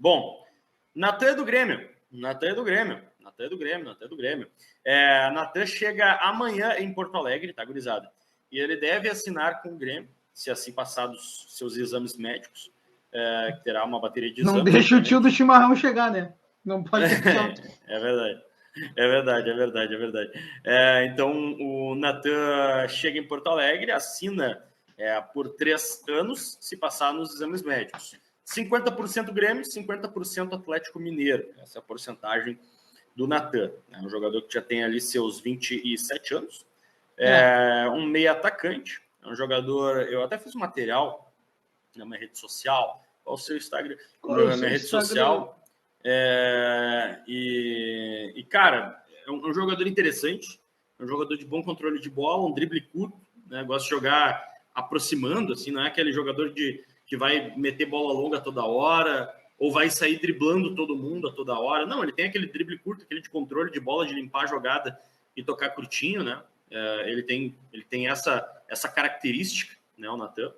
Bom, Natan é do Grêmio. Natan chega amanhã em Porto Alegre, tá, gurizada? E ele deve assinar com o Grêmio, se assim passados seus exames médicos, que terá uma bateria de exames. Não deixa o tio do chimarrão chegar, né? Não pode ter. É verdade. Então, o Natan chega em Porto Alegre, assina por 3 anos, se passar nos exames médicos. 50% Grêmio, 50% Atlético Mineiro. Essa é a porcentagem do Natan. É um jogador que já tem ali seus 27 anos. Um meia atacante. É um jogador... Eu até fiz um material na minha rede social. Qual o seu Instagram? Na minha rede social. Cara, é um jogador interessante. É um jogador de bom controle de bola, um drible curto. Né? Gosta de jogar aproximando, assim, não é aquele jogador que vai meter bola longa toda hora ou vai sair driblando todo mundo a toda hora. Não, ele tem aquele drible curto, aquele de controle de bola, de limpar a jogada e tocar curtinho, né? Ele tem essa característica, né, o Natan.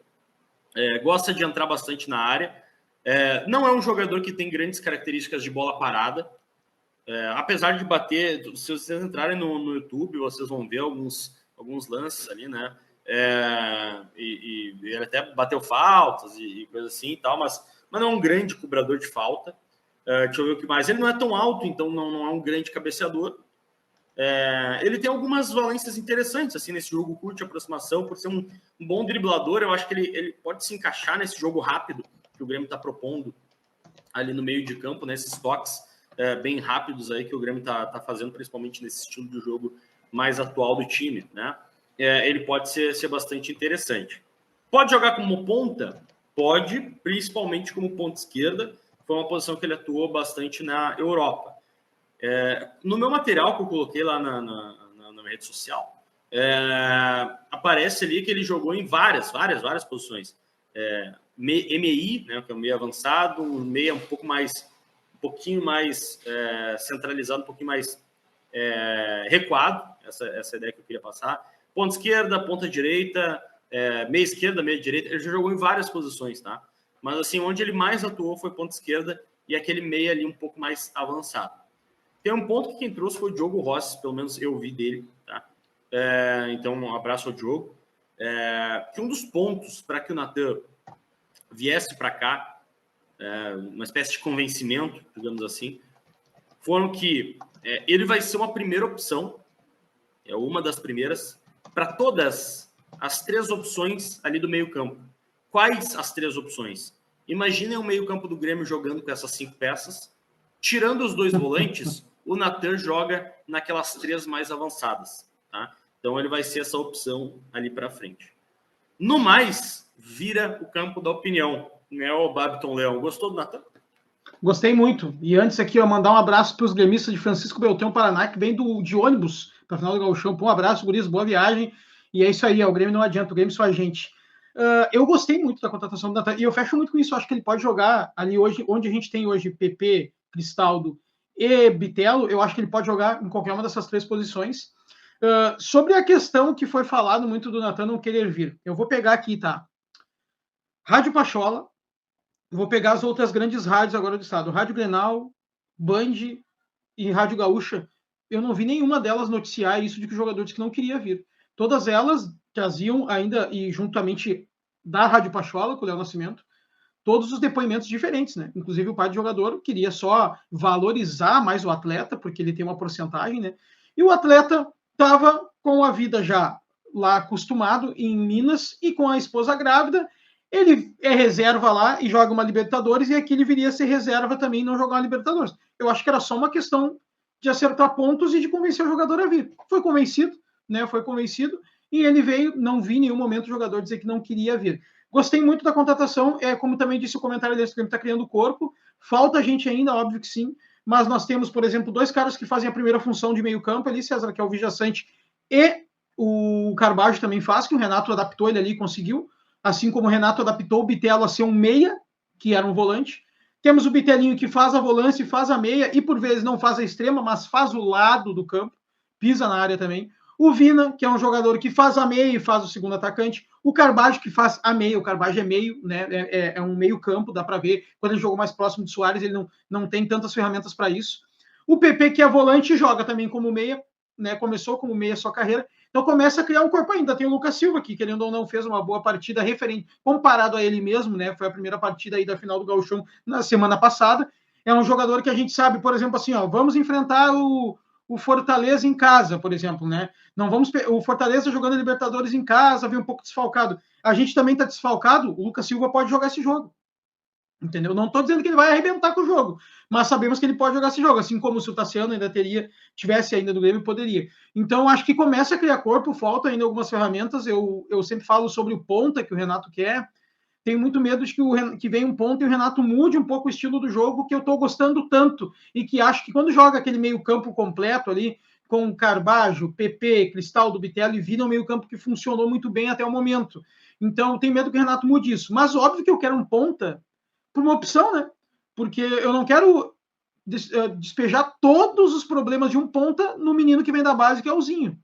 Gosta de entrar bastante na área. Não é um jogador que tem grandes características de bola parada. Apesar de bater, se vocês entrarem no YouTube, vocês vão ver alguns lances ali, né? E ele até bateu faltas e coisa assim e tal, mas não é um grande cobrador de falta. Deixa eu ver o que mais. Ele não é tão alto, então não é um grande cabeceador. Ele tem algumas valências interessantes assim nesse jogo curto de aproximação, por ser um bom driblador. Eu acho que ele pode se encaixar nesse jogo rápido que o Grêmio está propondo ali no meio de campo, nesses toques bem rápidos aí que o Grêmio está fazendo, principalmente nesse estilo de jogo mais atual do time, né? Ele pode ser bastante interessante. Pode jogar como ponta? Pode, principalmente como ponta esquerda. Foi uma posição que ele atuou bastante na Europa. No meu material que eu coloquei lá na minha rede social, aparece ali que ele jogou em várias posições. MEI, né, que é o meio avançado, um meia um pouquinho mais centralizado, um pouquinho mais recuado, essa ideia que eu queria passar. Ponta esquerda, ponta direita, meia esquerda, meia direita. Ele já jogou em várias posições, tá? Mas assim, onde ele mais atuou foi ponta esquerda e aquele meia ali um pouco mais avançado. Tem um ponto que quem trouxe foi o Diogo Rossi, pelo menos eu vi dele, tá? Então, um abraço ao Diogo. Que um dos pontos para que o Natan viesse para cá, uma espécie de convencimento, digamos assim, foram que ele vai ser uma primeira opção, uma das primeiras, para todas as 3 opções ali do meio campo. Quais as 3 opções? Imaginem o meio campo do Grêmio jogando com essas 5 peças, tirando os 2 volantes, o Natan joga naquelas 3 mais avançadas, tá? Então ele vai ser essa opção ali para frente. No mais, vira o campo da opinião, né, o Babiton Leão? Gostou do Natan? Gostei muito. E antes aqui, mandar um abraço para os gremistas de Francisco Beltrão, Paraná, que vem de ônibus para a final do Gauchão. Um abraço, guris, boa viagem. E é isso aí, o Grêmio não adianta, o Grêmio só a gente. Eu gostei muito da contratação do Natan, e eu fecho muito com isso. Eu acho que ele pode jogar ali hoje, onde a gente tem hoje PP, Cristaldo e Bitelo. Eu acho que ele pode jogar em qualquer uma dessas 3 posições. Sobre a questão que foi falado muito do Natan não querer vir, eu vou pegar aqui, tá? Rádio Pachola, eu vou pegar as outras grandes rádios agora do estado, Rádio Grenal, Band e Rádio Gaúcha. Eu não vi nenhuma delas noticiar isso de que o jogador disse que não queria vir. Todas elas traziam ainda, e juntamente da Rádio Pachola, com o Léo Nascimento, todos os depoimentos diferentes, né? Inclusive o pai do jogador queria só valorizar mais o atleta, porque ele tem uma porcentagem, né? E o atleta estava com a vida já lá acostumado em Minas e com a esposa grávida. Ele é reserva lá e joga uma Libertadores, e aqui ele viria a ser reserva também e não jogar uma Libertadores. Eu acho que era só uma questão de acertar pontos e de convencer o jogador a vir. Foi convencido, né? Foi convencido, e ele veio. Não vi em nenhum momento o jogador dizer que não queria vir. Gostei muito da contratação, como também disse o comentário desse, que ele está criando corpo. Falta gente ainda, óbvio que sim, mas nós temos, por exemplo, 2 caras que fazem a primeira função de meio campo ali, César, que é o Vijaçante, e o Carbajo também faz, que o Renato adaptou ele ali e conseguiu. Assim como o Renato adaptou o Bitelo a ser um meia, que era um volante. Temos o Bitelinho, que faz a volância e faz a meia, e por vezes não faz a extrema, mas faz o lado do campo, pisa na área também. O Vina, que é um jogador que faz a meia e faz o segundo atacante. O Carbajo, que faz a meia. O Carbajo é meio, né? É um meio campo, dá para ver. Quando ele jogou mais próximo do Soares, ele não tem tantas ferramentas para isso. O PP, que é volante, joga também como meia, né? Começou como meia sua carreira. Então começa a criar um corpo ainda. Tem o Lucas Silva, que querendo ou não fez uma boa partida referente, comparado a ele mesmo, né? Foi a primeira partida aí da final do Gauchão na semana passada. É um jogador que a gente sabe, por exemplo, assim, ó, vamos enfrentar o Fortaleza em casa, por exemplo, né? Não vamos. O Fortaleza jogando Libertadores em casa, vem um pouco desfalcado. A gente também está desfalcado. O Lucas Silva pode jogar esse jogo. Entendeu? Não estou dizendo que ele vai arrebentar com o jogo, mas sabemos que ele pode jogar esse jogo, assim como se o Tassiano ainda tivesse ainda do Grêmio, poderia. Então, acho que começa a criar corpo, falta ainda algumas ferramentas. Eu sempre falo sobre o ponta que o Renato quer. Tenho muito medo de que venha um ponto e o Renato mude um pouco o estilo do jogo, que eu estou gostando tanto, e que acho que quando joga aquele meio-campo completo ali, com Carbajo, PP, Cristaldo, Bitello, vira um meio-campo que funcionou muito bem até o momento. Então, tenho medo que o Renato mude isso. Mas óbvio que eu quero um ponta por uma opção, né? Porque eu não quero despejar todos os problemas de um ponta no menino que vem da base, que é o Zinho.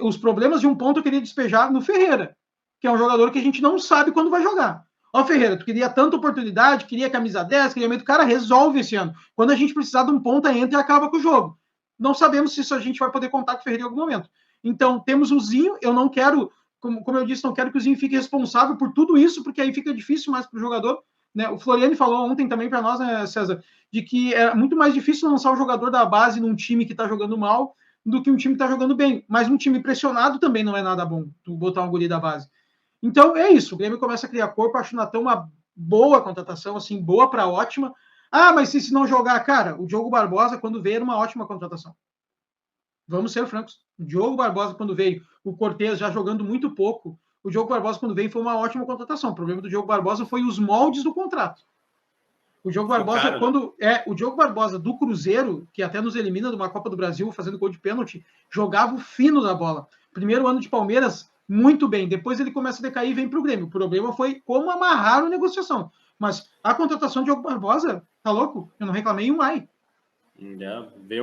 Os problemas de um ponta eu queria despejar no Ferreira, que é um jogador que a gente não sabe quando vai jogar. Ó, Ferreira, tu queria tanta oportunidade, queria camisa 10, queria meio do cara, resolve esse ano. Quando a gente precisar de um ponta, entra e acaba com o jogo. Não sabemos se isso a gente vai poder contar com o Ferreira em algum momento. Então, temos o Zinho, eu não quero, como eu disse, não quero que o Zinho fique responsável por tudo isso, porque aí fica difícil mais para o jogador. Né? O Floriani falou ontem também para nós, né, César, de que é muito mais difícil lançar o jogador da base num time que está jogando mal do que um time que está jogando bem. Mas um time pressionado também não é nada bom, tu botar um guri da base. Então é isso, o Grêmio começa a criar corpo, acho o Natan uma boa contratação, assim, boa para ótima. Ah, mas se não jogar, cara, o Diogo Barbosa, quando veio, era uma ótima contratação. Vamos ser francos. O Diogo Barbosa, quando veio, o Cortez já jogando muito pouco, o Diogo Barbosa, quando veio, foi uma ótima contratação. O problema do Diogo Barbosa foi os moldes do contrato. O Diogo Barbosa, caro, quando o Diogo Barbosa do Cruzeiro, que até nos elimina de uma Copa do Brasil, fazendo gol de pênalti, jogava o fino da bola. Primeiro ano de Palmeiras, muito bem. Depois ele começa a decair e vem para o Grêmio. O problema foi como amarrar a negociação. Mas a contratação de Diogo Barbosa, tá louco? Eu não reclamei um ai. Veio